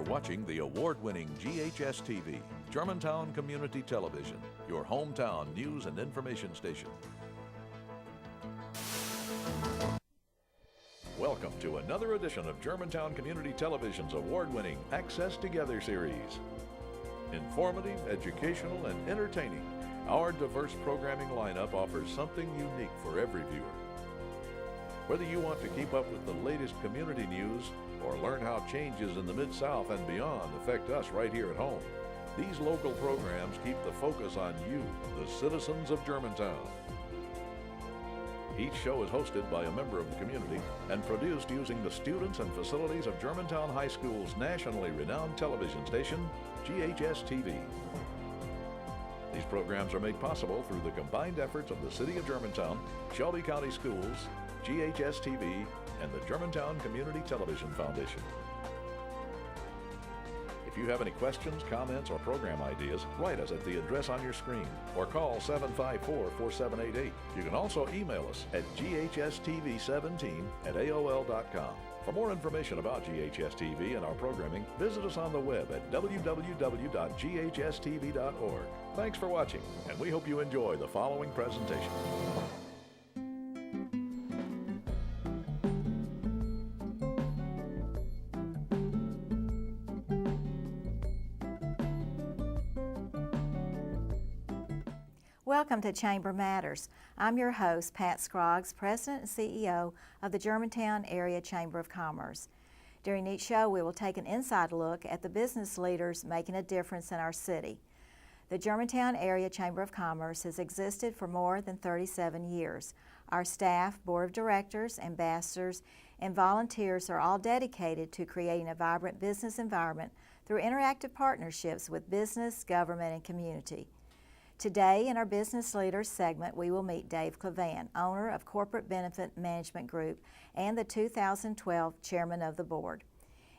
watching the award-winning GHS-TV, Germantown Community Television, your hometown news and information station. Welcome to another edition of Germantown Community Television's award-winning Access Together series. Informative, educational, and entertaining, our diverse programming lineup offers something unique for every viewer. Whether you want to keep up with the latest community news or learn how changes in the Mid-South and beyond affect us right here at home, these local programs keep the focus on you, the citizens of Germantown. Each show is hosted by a member of the community and produced using the students and facilities of Germantown High School's nationally renowned television station, GHS-TV. These programs are made possible through the combined efforts of the City of Germantown, Shelby County Schools, GHS-TV, and the Germantown Community Television Foundation. If you have any questions, comments, or program ideas, write us at the address on your screen or call 754-4788. You can also email us at ghstv17@aol.com. For more information about GHS-TV and our programming, visit us on the web at www.ghstv.org. Thanks for watching, and we hope you enjoy the following presentation. Welcome to Chamber Matters. I'm your host, Pat Scroggs, President and CEO of the Germantown Area Chamber of Commerce. During each show, we will take an inside look at the business leaders making a difference in our city. The Germantown Area Chamber of Commerce has existed for more than 37 years. Our staff, board of directors, ambassadors, and volunteers are all dedicated to creating a vibrant business environment through interactive partnerships with business, government, and community. Today, in our Business Leaders segment, we will meet Dave Clavan, owner of Corporate Benefit Management Group and the 2012 Chairman of the Board.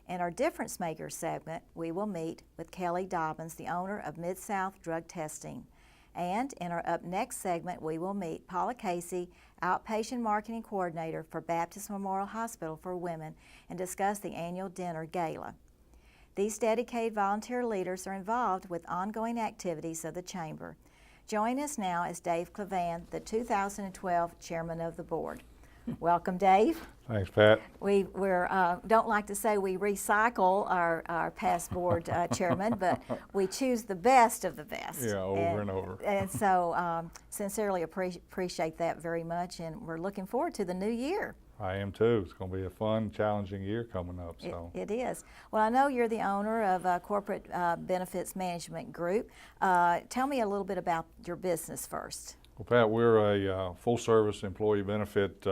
In our Difference Makers segment, we will meet with Kelly Dobbins, the owner of Mid-South Drug Testing. And in our Up Next segment, we will meet Paula Casey, Outpatient Marketing Coordinator for Baptist Memorial Hospital for Women, and discuss the annual dinner gala. These dedicated volunteer leaders are involved with ongoing activities of the Chamber. Joining us now is Dave Clavan, the 2012 Chairman of the Board. Welcome, Dave. Thanks, Pat. We don't like to say we recycle our past board chairman, but we choose the best of the best. Yeah, over and over. And so sincerely appreciate that very much, and we're looking forward to the new year. I am too. It's going to be a fun, challenging year coming up. So It is. Well, I know you're the owner of Corporate Benefits Management Group. Tell me a little bit about your business first. Well, Pat, we're a full-service employee benefit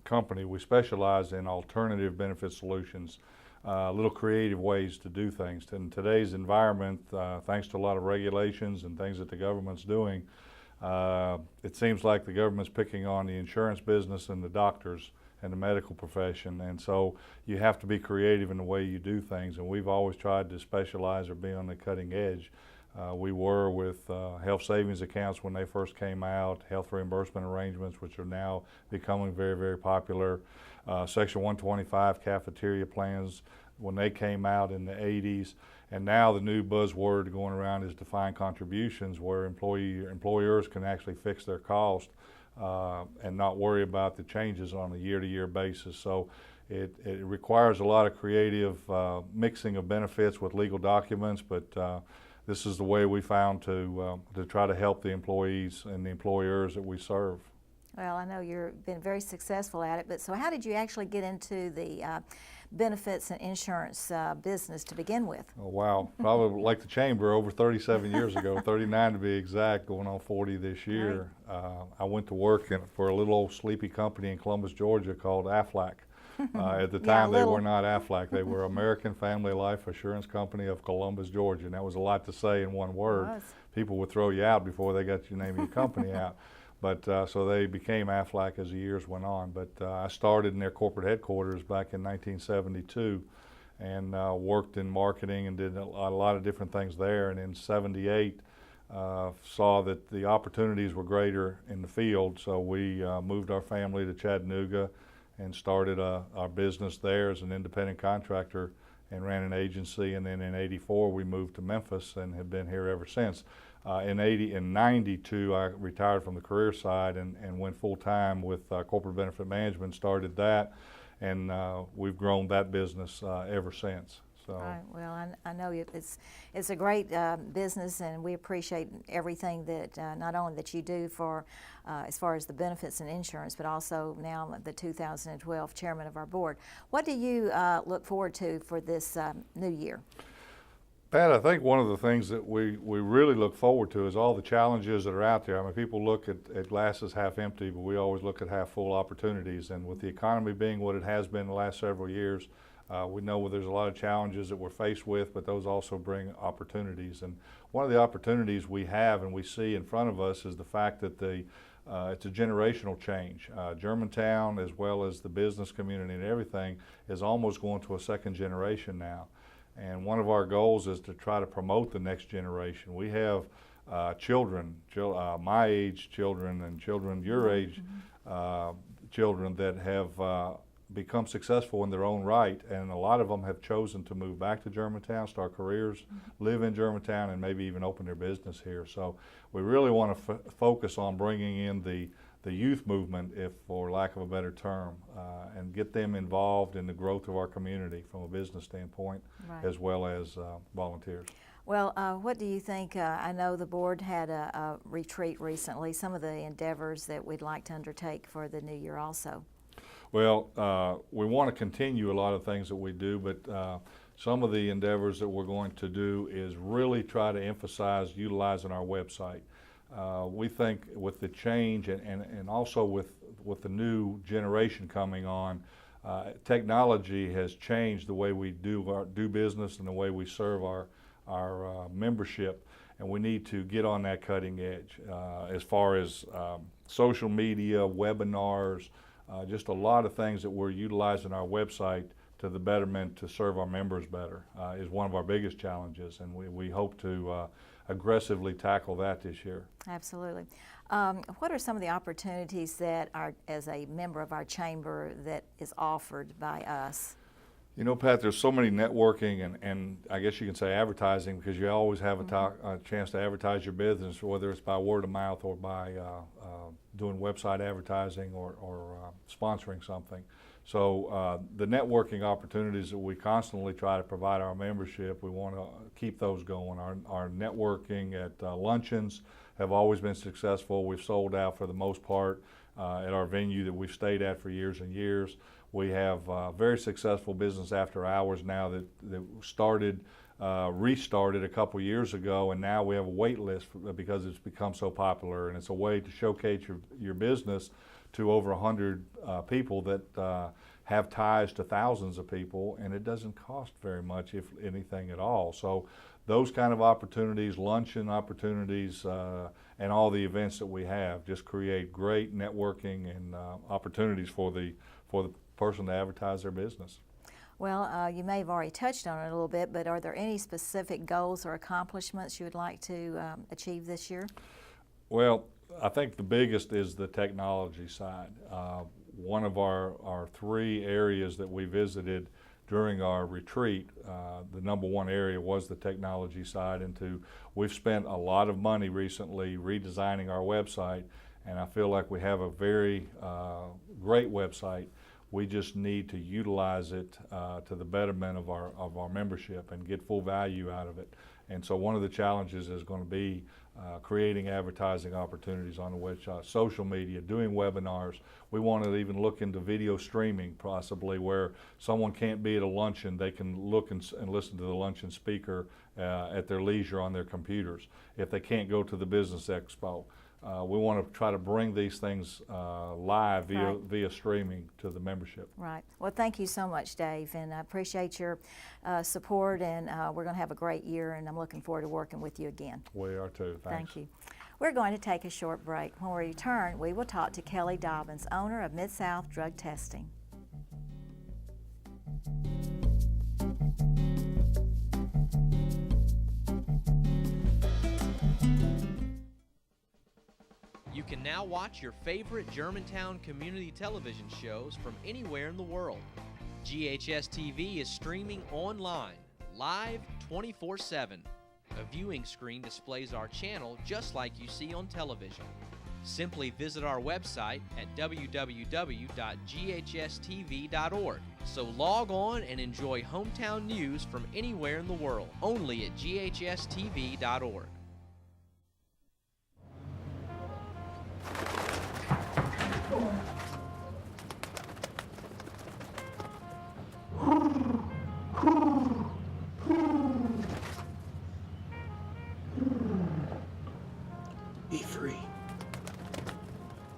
company. We specialize in alternative benefit solutions, little creative ways to do things. In today's environment, thanks to a lot of regulations and things that the government's doing, it seems like the government's picking on the insurance business and the doctors and the medical profession, and so you have to be creative in the way you do things, and we've always tried to specialize or be on the cutting edge. We were with health savings accounts when they first came out, health reimbursement arrangements, which are now becoming very, very popular, Section 125 cafeteria plans when they came out in the 80s, and now the new buzzword going around is defined contributions, where employers can actually fix their cost and not worry about the changes on a year-to-year basis. So it requires a lot of creative mixing of benefits with legal documents, but this is the way we found to try to help the employees and the employers that we serve. Well, I know you've been very successful at it, but so how did you actually get into the benefits and insurance business to begin with? Oh, wow. Probably like the Chamber over 37 years ago, 39 to be exact, going on 40 this year. Right. I went to work for a little old sleepy company in Columbus, Georgia called Aflac. At the time, they were not Aflac. They were American Family Life Assurance Company of Columbus, Georgia, and that was a lot to say in one word. People would throw you out before they got your name of your company out. But so they became Aflac as the years went on. But I started in their corporate headquarters back in 1972 and worked in marketing and did a lot of different things there. And in '78, saw that the opportunities were greater in the field. So we moved our family to Chattanooga and started our business there as an independent contractor and ran an agency, and then in '84 we moved to Memphis and have been here ever since. In '92 I retired from the career side and went full-time with corporate benefit management, started that, and we've grown that business ever since. So. Right. Well, I know it's a great business, and we appreciate everything that not only that you do for as far as the benefits and insurance, but also now the 2012 chairman of our board. What do you look forward to for this new year? Pat, I think one of the things that we really look forward to is all the challenges that are out there. I mean, people look at glasses half empty, but we always look at half full opportunities. And with the economy being what it has been the last several years, we know there's a lot of challenges that we're faced with, but those also bring opportunities. And one of the opportunities we have and we see in front of us is the fact that it's a generational change. Germantown, as well as the business community and everything, is almost going to a second generation now. And one of our goals is to try to promote the next generation. We have children, my age children and children your age children that have become successful in their own right, and a lot of them have chosen to move back to Germantown, start careers, live in Germantown, and maybe even open their business here. So we really want to focus on bringing in the youth movement, if for lack of a better term, and get them involved in the growth of our community from a business standpoint, right, as well as volunteers. Well, what do you think? I know the board had a retreat recently, some of the endeavors that we'd like to undertake for the new year also. Well, we want to continue a lot of things that we do, but some of the endeavors that we're going to do is really try to emphasize utilizing our website. We think with the change and also with the new generation coming on, technology has changed the way we do business and the way we serve our membership, and we need to get on that cutting edge as far as social media, webinars, just a lot of things that we're utilizing our website to the betterment to serve our members better is one of our biggest challenges, and we hope to aggressively tackle that this year. Absolutely. What are some of the opportunities that are, as a member of our chamber, that is offered by us? You know, Pat, there's so many networking and I guess you can say advertising, because you always have a chance to advertise your business, whether it's by word of mouth or by doing website advertising or sponsoring something. So the networking opportunities that we constantly try to provide our membership, we want to keep those going. Our networking at luncheons have always been successful. We've sold out for the most part at our venue that we've stayed at for years and years. We have very successful business after hours now that restarted a couple years ago, and now we have a wait list because it's become so popular, and it's a way to showcase your business to over 100 people that have ties to thousands of people, and it doesn't cost very much, if anything at all. So those kind of opportunities, luncheon opportunities, and all the events that we have just create great networking and opportunities for the person to advertise their business. Well, you may have already touched on it a little bit, but are there any specific goals or accomplishments you would like to achieve this year? Well, I think the biggest is the technology side. One of our three areas that we visited during our retreat, the number one area was the technology side, and we've spent a lot of money recently redesigning our website, and I feel like we have a very great website. We just need to utilize it to the betterment of our membership and get full value out of it. And so one of the challenges is going to be creating advertising opportunities on the website, social media, doing webinars. We want to even look into video streaming, possibly, where someone can't be at a luncheon, they can look and listen to the luncheon speaker at their leisure on their computers if they can't go to the business expo. We want to try to bring these things live via streaming to the membership. Right. Well, thank you so much, Dave, and I appreciate your support, and we're going to have a great year, and I'm looking forward to working with you again. We are too. Thanks. Thank you. We're going to take a short break. When we return, we will talk to Kelly Dobbins, owner of Mid-South Drug Testing. You can now watch your favorite Germantown community television shows from anywhere in the world. GHS TV is streaming online, live 24/7. A viewing screen displays our channel just like you see on television. Simply visit our website at www.ghstv.org. So log on and enjoy hometown news from anywhere in the world, only at ghstv.org. E3.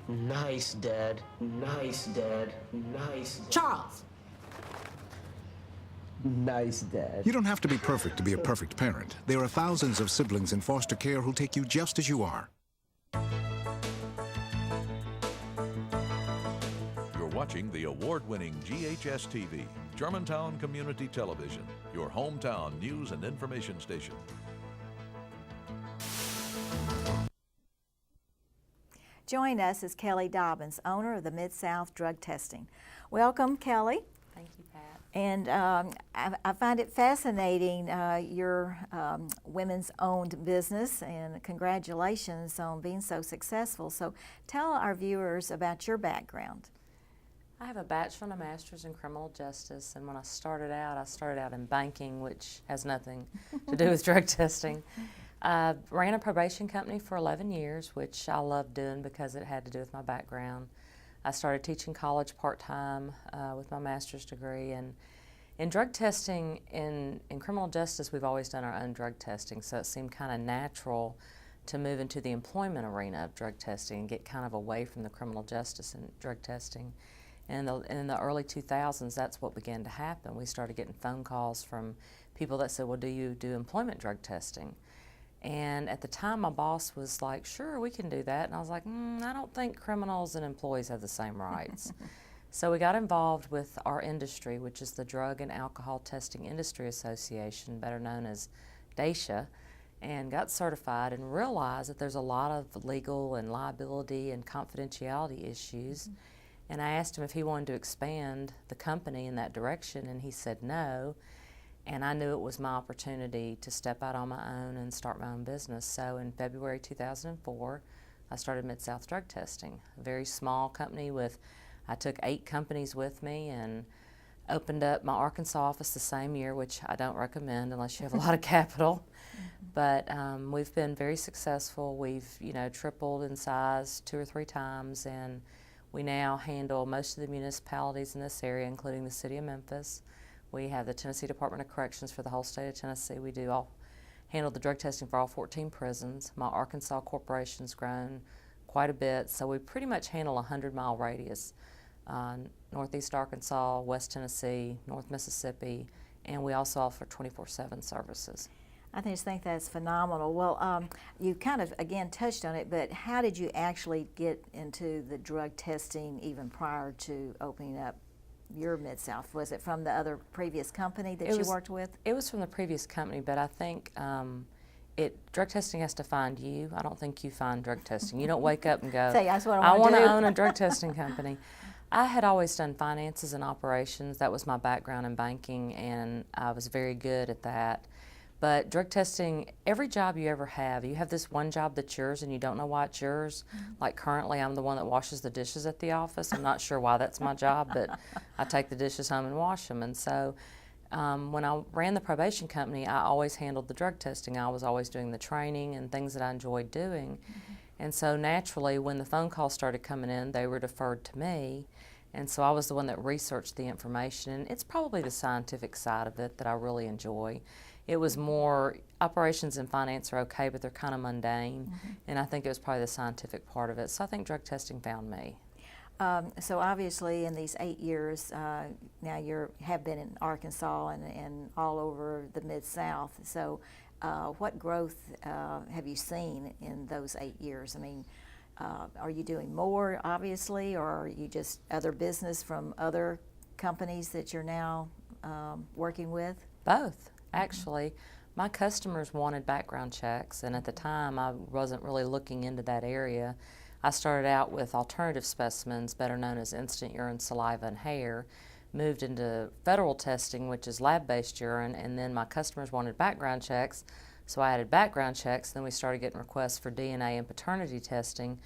Nice, Dad. Nice, Dad. Nice, Dad. Charles! Nice, Dad. You don't have to be perfect to be a perfect parent. There are thousands of siblings in foster care who'll take you just as you are. You're watching the award-winning GHS TV, Germantown Community Television, your hometown news and information station. Join us is Kelly Dobbins, owner of the Mid-South Drug Testing. Welcome, Kelly. Thank you, Pat. And I find it fascinating, your women's owned business, and congratulations on being so successful. So tell our viewers about your background. I have a bachelor and a master's in criminal justice, and when I started out in banking, which has nothing to do with drug testing. Ran a probation company for 11 years, which I loved doing because it had to do with my background. I started teaching college part-time with my master's degree, and in drug testing, in criminal justice, we've always done our own drug testing, so it seemed kind of natural to move into the employment arena of drug testing and get kind of away from the criminal justice and drug testing. And in the early 2000s, that's what began to happen. We started getting phone calls from people that said, well, do you do employment drug testing? And at the time, my boss was like, sure, we can do that. And I was like, I don't think criminals and employees have the same rights. So we got involved with our industry, which is the Drug and Alcohol Testing Industry Association, better known as DAISHA, and got certified and realized that there's a lot of legal and liability and confidentiality issues. And I asked him if he wanted to expand the company in that direction, and he said no. And I knew it was my opportunity to step out on my own and start my own business. So in February 2004, I started Mid-South Drug Testing, a very small company I took 8 companies with me and opened up my Arkansas office the same year, which I don't recommend unless you have a lot of capital. But we've been very successful. We've, tripled in size 2 or 3 times, and we now handle most of the municipalities in this area, including the city of Memphis. We have the Tennessee Department of Corrections for the whole state of Tennessee. We handle the drug testing for all 14 prisons. My Arkansas corporation's grown quite a bit, so we pretty much handle a 100-mile radius. Northeast Arkansas, West Tennessee, North Mississippi, and we also offer 24/7 services. I just think that's phenomenal. Well, you kind of, again, touched on it, but how did you actually get into the drug testing even prior to opening up your Mid-South? Was it from the other previous company that you worked with? It was from the previous company, but I think drug testing has to find you. I don't think you find drug testing. You don't wake up and go, Say, that's what I want to do. own a drug testing company. I had always done finances and operations. That was my background in banking, and I was very good at that. But drug testing, every job you ever have, you have this one job that's yours and you don't know why it's yours. Like currently, I'm the one that washes the dishes at the office. I'm not sure why that's my job, but I take the dishes home and wash them. And so when I ran the probation company, I always handled the drug testing. I was always doing the training and things that I enjoyed doing. And so naturally, when the phone calls started coming in, they were deferred to me. And so I was the one that researched the information. And it's probably the scientific side of it that I really enjoy. It was more, operations and finance are okay, but they're kind of mundane. And I think it was probably the scientific part of it. So I think drug testing found me. So obviously in these 8 years, now you have been in Arkansas and all over the Mid-South. So what growth have you seen in those 8 years? I mean, are you doing more, obviously, or are you just other business from other companies that you're now working with? Both, actually. My customers wanted background checks, and at the time I wasn't really looking into that area. I started out with alternative specimens, better known as instant urine, saliva, and hair, moved into federal testing, which is lab-based urine, and then my customers wanted background checks, so I added background checks. Then we started getting requests for DNA and paternity testing.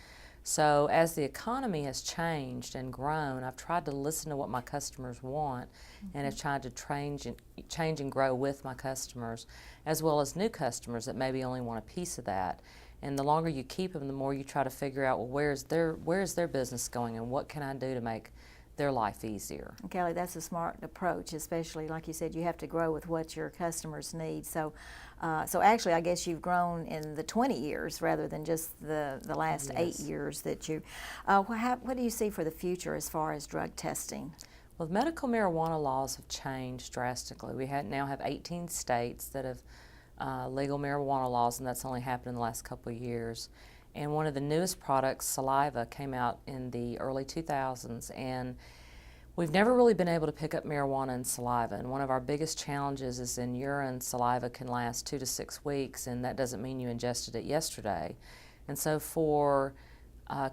So as the economy has changed and grown, I've tried to listen to what my customers want and have tried to change and grow with my customers, as well as new customers that maybe only want a piece of that. And the longer you keep them, the more you try to figure out, well, where's their business going and what can I do to make their life easier. Kelly, that's a smart approach, especially like you said, you have to grow with what your customers need. So actually, I guess you've grown in the 20 years rather than just the last Yes. 8 years that you. What do you see for the future as far as drug testing? Well, medical marijuana laws have changed drastically. We now have 18 states that have legal marijuana laws, and that's only happened in the last couple of years. And one of the newest products, saliva, came out in the early 2000s, and we've never really been able to pick up marijuana in saliva. And one of our biggest challenges is in urine, saliva can last 2 to 6 weeks, and that doesn't mean you ingested it yesterday. And so for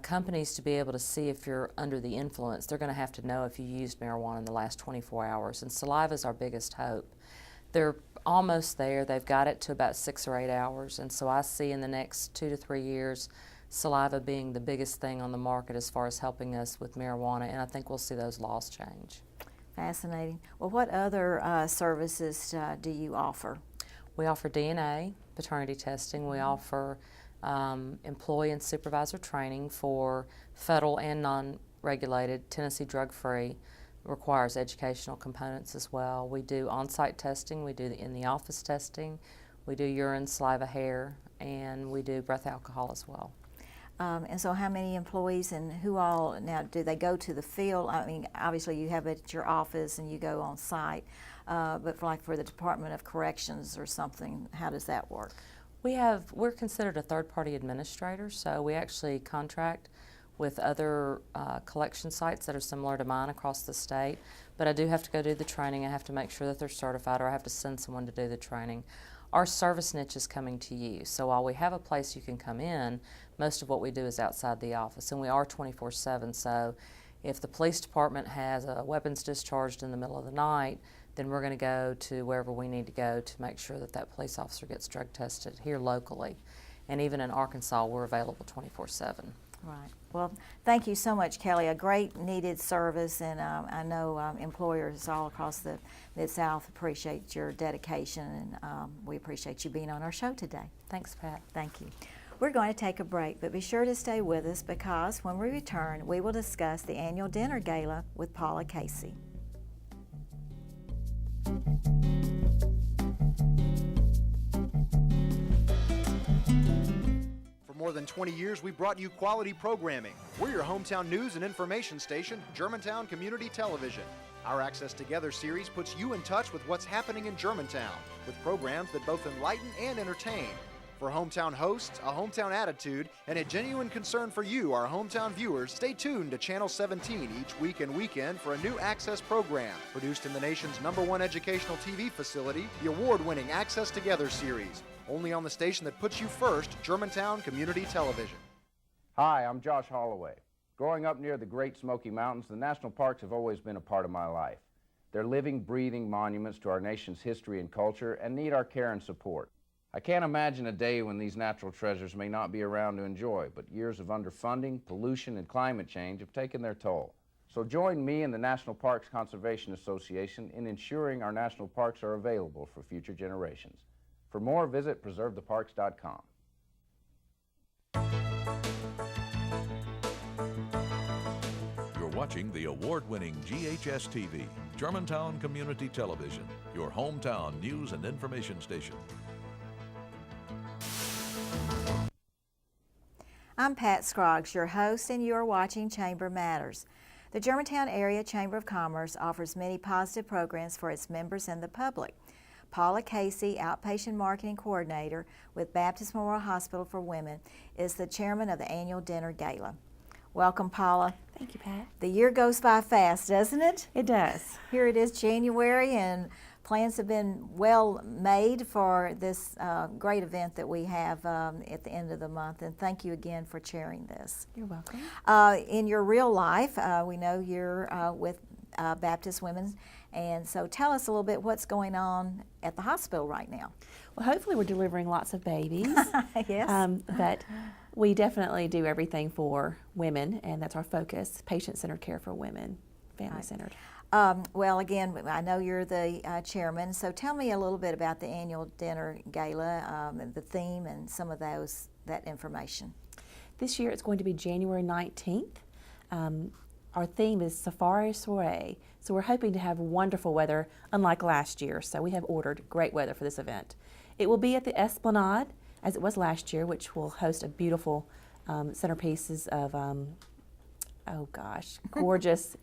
companies to be able to see if you're under the influence, they're going to have to know if you used marijuana in the last 24 hours. And saliva is our biggest hope. They're almost there. They've got it to about 6 or 8 hours. And so I see in the next 2 to 3 years, saliva being the biggest thing on the market as far as helping us with marijuana. And I think we'll see those laws change. Fascinating. Well, what other services do you offer? We offer DNA, paternity testing. We offer employee and supervisor training for federal and non-regulated. Tennessee drug-free requires educational components as well. We do on-site testing, we do in-the-office testing, we do urine, saliva, hair, and we do breath alcohol as well. And so how many employees and who all, now do they go to the field? I mean, obviously you have it at your office and you go on site, but for the Department of Corrections or something, how does that work? We're considered a third-party administrator, so we actually contract with other collection sites that are similar to mine across the state, but I do have to go do the training. I have to make sure that they're certified, or I have to send someone to do the training. Our service niche is coming to you, so while we have a place you can come in, most of what we do is outside the office, and we are 24/7, so if the police department has a weapons discharged in the middle of the night, then we're going to go to wherever we need to go to make sure that that police officer gets drug tested here locally. And even in Arkansas, we're available 24/7. Right. Well, thank you so much, Kelly. A great needed service, and I know employers all across the Mid-South appreciate your dedication, and we appreciate you being on our show today. Thanks, Pat. Thank you. We're going to take a break, but be sure to stay with us because when we return, we will discuss the annual dinner gala with Paula Casey. For more than 20 years, we've brought you quality programming. We're your hometown news and information station, Germantown Community Television. Our Access Together series puts you in touch with what's happening in Germantown, with programs that both enlighten and entertain. For hometown hosts, a hometown attitude, and a genuine concern for you, our hometown viewers, stay tuned to Channel 17 each week and weekend for a new Access program, produced in the nation's #1 educational TV facility, the award-winning Access Together series, only on the station that puts you first, Germantown Community Television. Hi, I'm Josh Holloway. Growing up near the Great Smoky Mountains, the national parks have always been a part of my life. They're living, breathing monuments to our nation's history and culture and need our care and support. I can't imagine a day when these natural treasures may not be around to enjoy, but years of underfunding, pollution, and climate change have taken their toll. So join me and the National Parks Conservation Association in ensuring our national parks are available for future generations. For more, visit preservetheparks.com. You're watching the award-winning GHS TV, Germantown Community Television, your hometown news and information station. I'm Pat Scroggs, your host, and you are watching Chamber Matters. The Germantown Area Chamber of Commerce offers many positive programs for its members and the public. Paula Casey, Outpatient Marketing Coordinator with Baptist Memorial Hospital for Women, is the chairman of the annual dinner gala. Welcome, Paula. Thank you, Pat. The year goes by fast, doesn't it? It does. Here it is, January, and plans have been well made for this great event that we have at the end of the month, and thank you again for chairing this. You're welcome. In your real life, we know you're with Baptist Women's. And so tell us a little bit what's going on at the hospital right now. Well, hopefully we're delivering lots of babies. Yes. But we definitely do everything for women, and that's our focus, patient-centered care for women, family-centered. Well, again, I know you're the chairman, so tell me a little bit about the annual dinner gala, and the theme, and some of that information. This year it's going to be January 19th. Our theme is Safari Soiree, so we're hoping to have wonderful weather, unlike last year, so we have ordered great weather for this event. It will be at the Esplanade, as it was last year, which will host a beautiful centerpieces of, oh gosh, gorgeous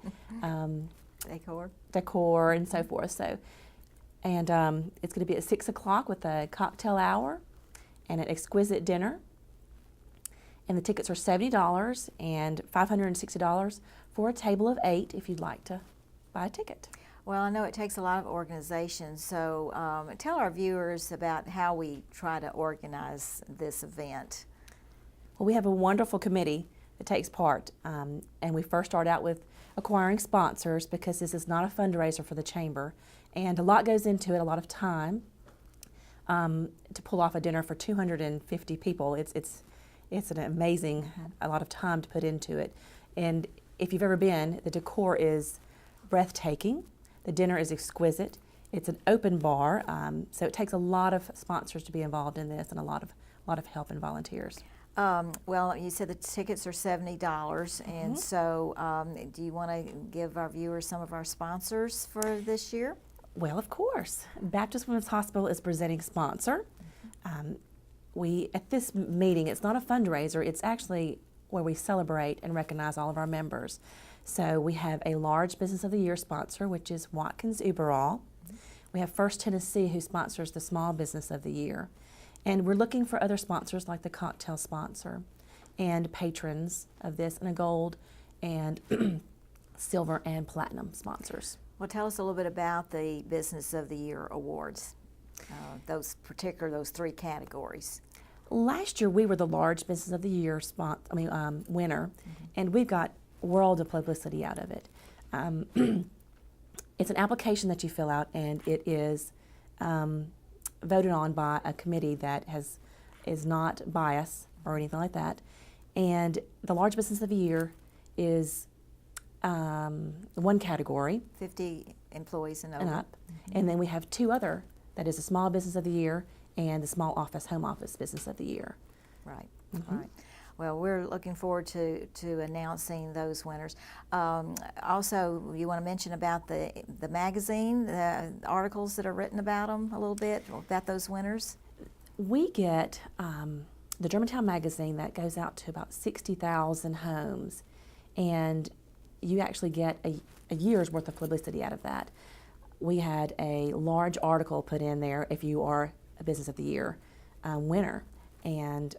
decor and so forth. So, and it's going to be at 6 o'clock with a cocktail hour and an exquisite dinner. And the tickets are $70 and $560 for a table of 8 if you'd like to buy a ticket. Well, I know it takes a lot of organization, so tell our viewers about how we try to organize this event. Well, we have a wonderful committee that takes part, and we first start out with acquiring sponsors because this is not a fundraiser for the chamber, and a lot goes into it, a lot of time to pull off a dinner for 250 people. It's an amazing, a lot of time to put into it. And if you've ever been, the decor is breathtaking. The dinner is exquisite. It's an open bar, so it takes a lot of sponsors to be involved in this, and a lot of help and volunteers. Well, you said the tickets are $70, and so do you want to give our viewers some of our sponsors for this year? Well, of course. Baptist Women's Hospital is presenting sponsor. At this meeting, it's not a fundraiser, it's actually where we celebrate and recognize all of our members. So we have a large Business of the Year sponsor, which is Watkins Uberall. We have First Tennessee, who sponsors the Small Business of the Year. And we're looking for other sponsors like the cocktail sponsor and patrons of this, and a gold and silver and platinum sponsors. Well, tell us a little bit about the Business of the Year awards, those 3 categories. Last year we were the large Business of the Year winner, and we've got world of publicity out of it. It's an application that you fill out, and it is voted on by a committee that is not biased or anything like that. And the large Business of the Year is one category, 50 employees and up, and then we have 2 other. That is the Small Business of the Year and the Small Office Home Office Business of the Year. Right. Right. Well, we're looking forward to announcing those winners. Also, you want to mention about the magazine, the articles that are written about them a little bit, about those winners? We get the Germantown magazine that goes out to about 60,000 homes, and you actually get a year's worth of publicity out of that. We had a large article put in there if you are a Business of the Year winner, and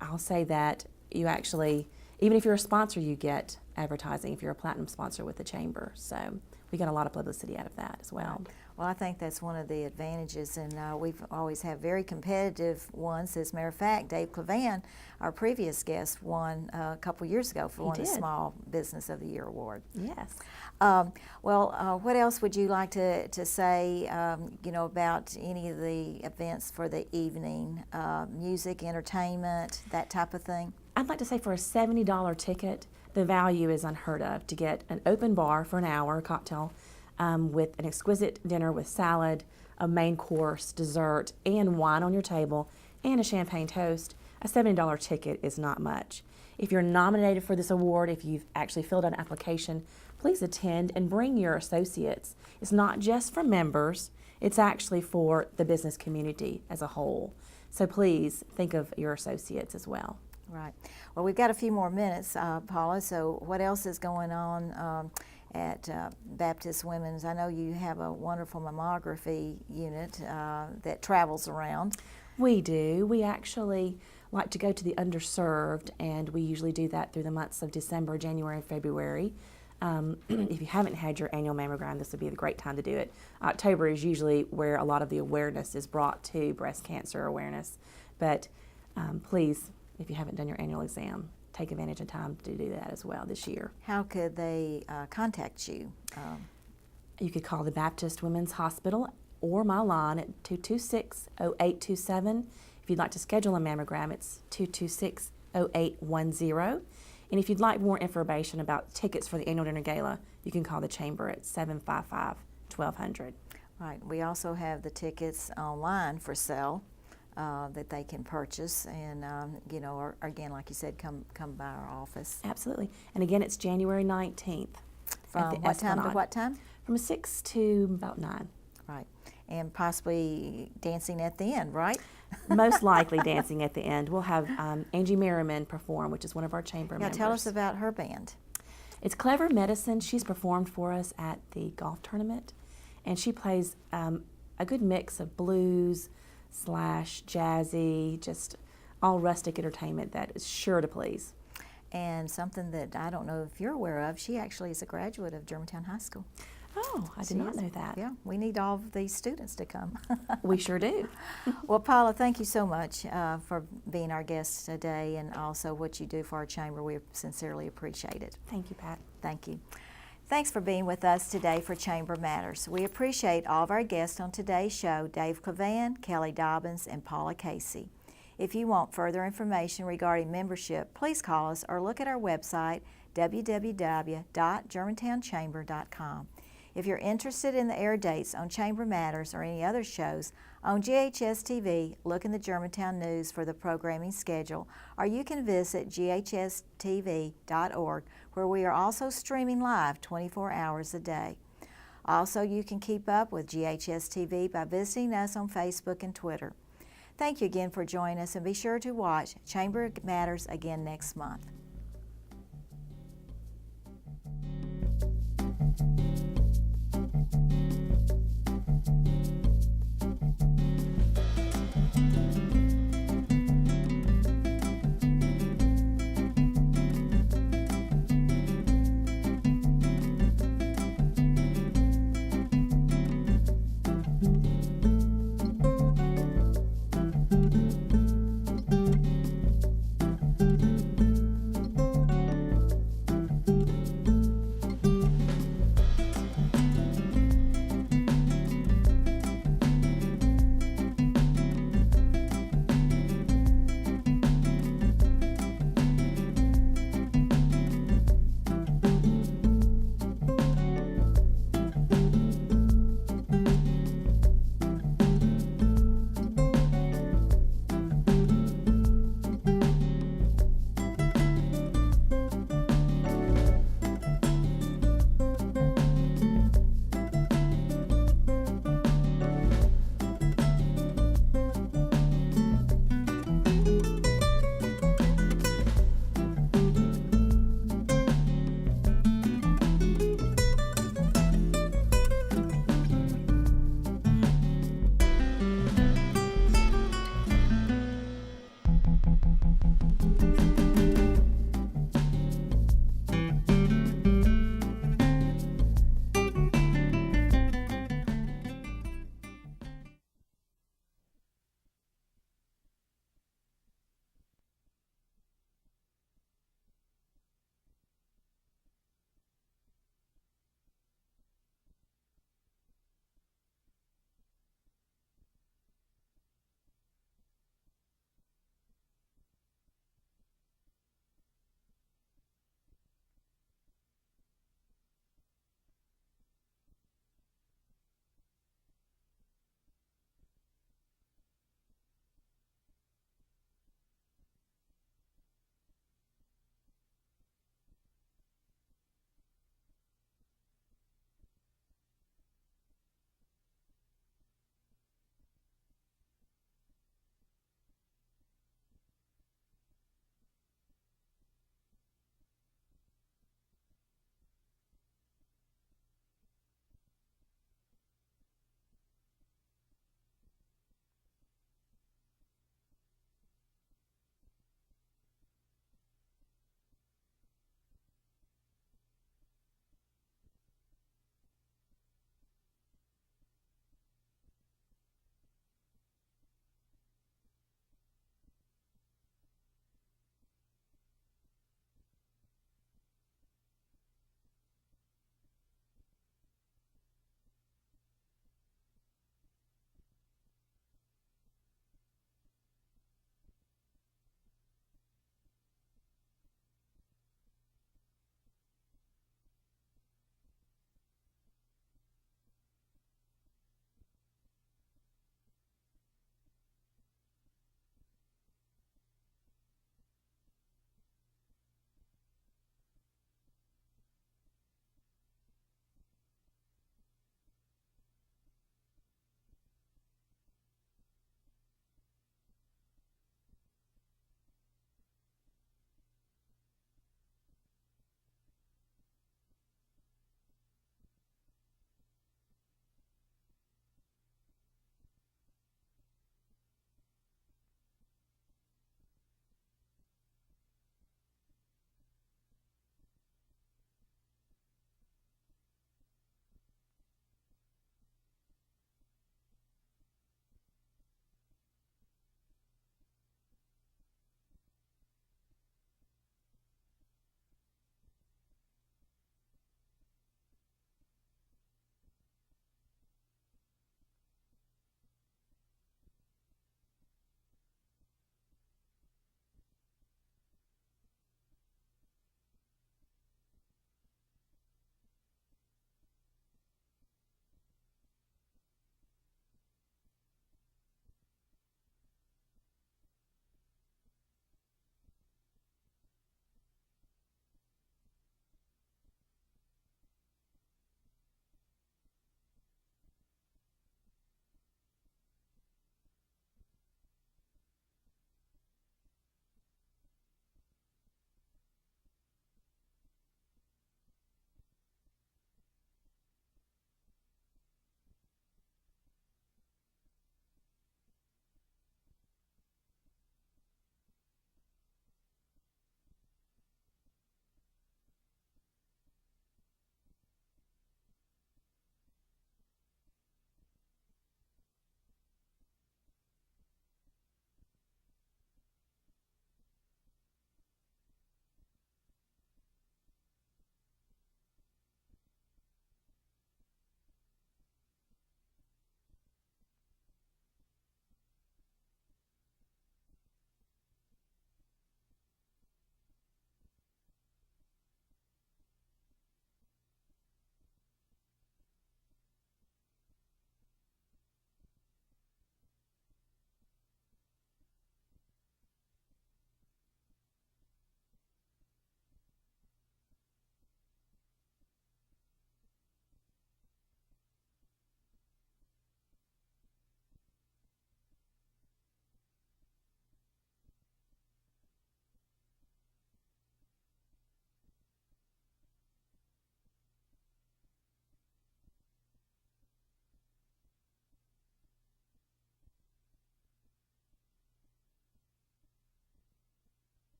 I'll say that you actually, even if you're a sponsor, you get advertising if you're a platinum sponsor with the chamber. So we got a lot of publicity out of that as well. Well, I think that's one of the advantages, and we've always had very competitive ones. As a matter of fact, Dave Clavan, our previous guest, won a couple years ago for the Small Business of the Year award. Yes. What else would you like to say, about any of the events for the evening, music, entertainment, that type of thing? I'd like to say for a $70 ticket, the value is unheard of to get an open bar for an hour, cocktail, with an exquisite dinner with salad, a main course, dessert, and wine on your table, and a champagne toast. A $70 ticket is not much. If you're nominated for this award, if you've actually filled out an application, please attend and bring your associates. It's not just for members, it's actually for the business community as a whole. So please think of your associates as well. Right. Well, we've got a few more minutes, Paula, so what else is going on at Baptist Women's? I know you have a wonderful mammography unit that travels around. We do. We actually like to go to the underserved, and we usually do that through the months of December, January, and February. If you haven't had your annual mammogram, this would be the great time to do it. October is usually where a lot of the awareness is brought to breast cancer awareness, but please, if you haven't done your annual exam, take advantage of time to do that as well this year. How could they contact you? You could call the Baptist Women's Hospital or my line at 226-0827. If you'd like to schedule a mammogram, it's 226-0810. And if you'd like more information about tickets for the annual dinner gala, you can call the chamber at 755-1200. Right. We also have the tickets online for sale that they can purchase, and you know, or again, like you said, come by our office. Absolutely. And again, it's January 19th. From what time to what time? From 6 to about 9. Right. And possibly dancing at the end, right? Most likely dancing at the end. We'll have Angie Merriman perform, which is one of our chamber members. Tell us about her band. It's Clever Medicine. She's performed for us at the golf tournament, and she plays a good mix of blues / jazzy, just all rustic entertainment that is sure to please. And something that I don't know if you're aware of, she actually is a graduate of Germantown High School. Oh, I did not know that. Yeah, we need all of these students to come. We sure do. Well, Paula, thank you so much for being our guest today, and also what you do for our chamber. We sincerely appreciate it. Thank you, Pat. Thank you. Thanks for being with us today for Chamber Matters. We appreciate all of our guests on today's show, Dave Clavan, Kelly Dobbins, and Paula Casey. If you want further information regarding membership, please call us or look at our website, www.germantownchamber.com. If you're interested in the air dates on Chamber Matters or any other shows on GHS TV, look in the Germantown News for the programming schedule, or you can visit ghstv.org, where we are also streaming live 24 hours a day. Also, you can keep up with GHS TV by visiting us on Facebook and Twitter. Thank you again for joining us, and be sure to watch Chamber Matters again next month.